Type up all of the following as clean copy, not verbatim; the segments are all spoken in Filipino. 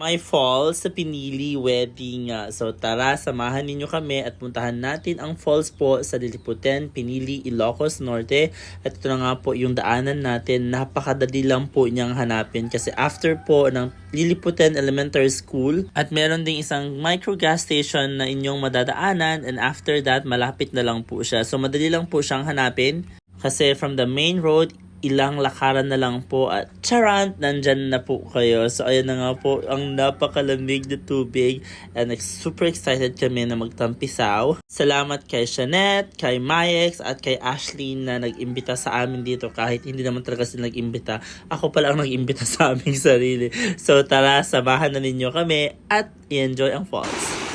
May falls sa Pinili wedding nga. So tara, samahan ninyo kami at puntahan natin ang falls po sa Liliputen, Pinili, Ilocos Norte. At ito na nga po yung daanan natin. Napakadali lang po niyang hanapin kasi after po ng Liliputen Elementary School at meron ding isang micro gas station na inyong madadaanan, and after that malapit na lang po siya. So madali lang po siyang hanapin kasi from the main road, ilang lakaran na lang po at charant, nandyan na po kayo. So ayan na nga po ang napakalamig na tubig and super excited kami na magtampisaw. Salamat kay Shanette, kay Mayex at kay Ashley na nag-imbita sa amin dito kahit hindi naman talaga sila nag-imbita. Ako pala ang nag-imbita sa aming sarili. So tara, samahan na ninyo kami at i-enjoy ang falls.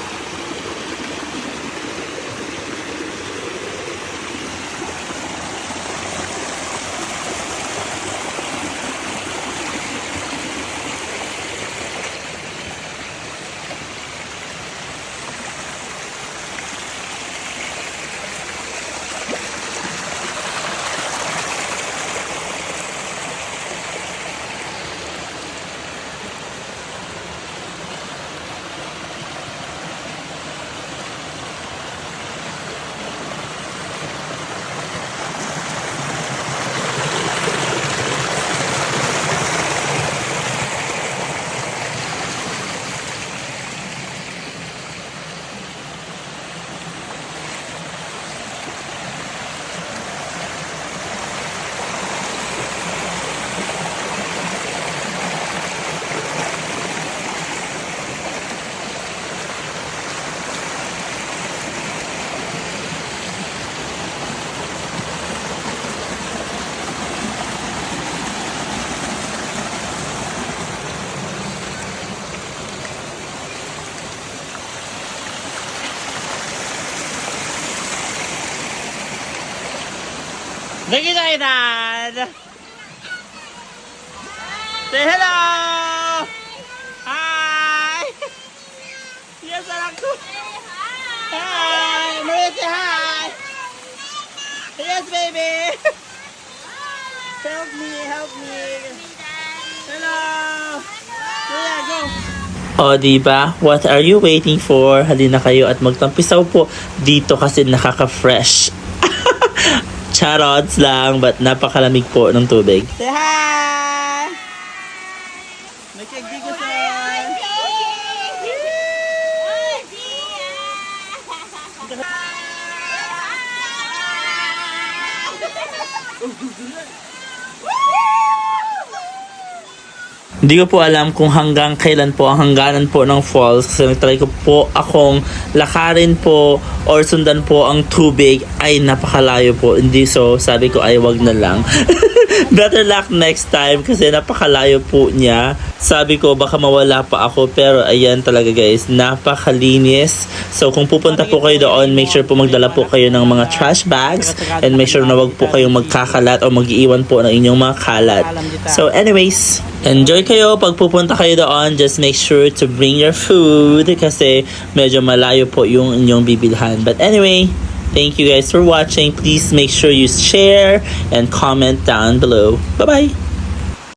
Nakita kita! Say hello! Hi! Yes, anak ko! Hi! Maria, say hi! Yes, baby! Help me, help me! Hello! Maria, go! O, diba? What are you waiting for? Halina kayo at magtampisaw po dito kasi nakaka-fresh. Charots lang, but napakalamig po ng tubig. Say hi! Nagkagdi ko sa... Hindi ko po alam kung hanggang kailan po ang hangganan po ng falls kasi nagtry ko po akong lakarin po or sundan po ang tubig ay napakalayo po. Hindi, so sabi ko ay wag na lang. Better luck next time kasi napakalayo po niya. Sabi ko baka mawala pa ako pero ayan talaga guys, napakalinis. So kung pupunta po kayo doon, make sure po magdala po kayo ng mga trash bags and make sure na wag po kayong magkakalat o mag-iwan po ng inyong mga kalat. So anyways, enjoy kayo pag pupunta kayo doon. Just make sure to bring your food kasi medyo malayo po yung inyong bibilhan. But anyway, thank you guys for watching. Please make sure you share and comment down below. Bye-bye!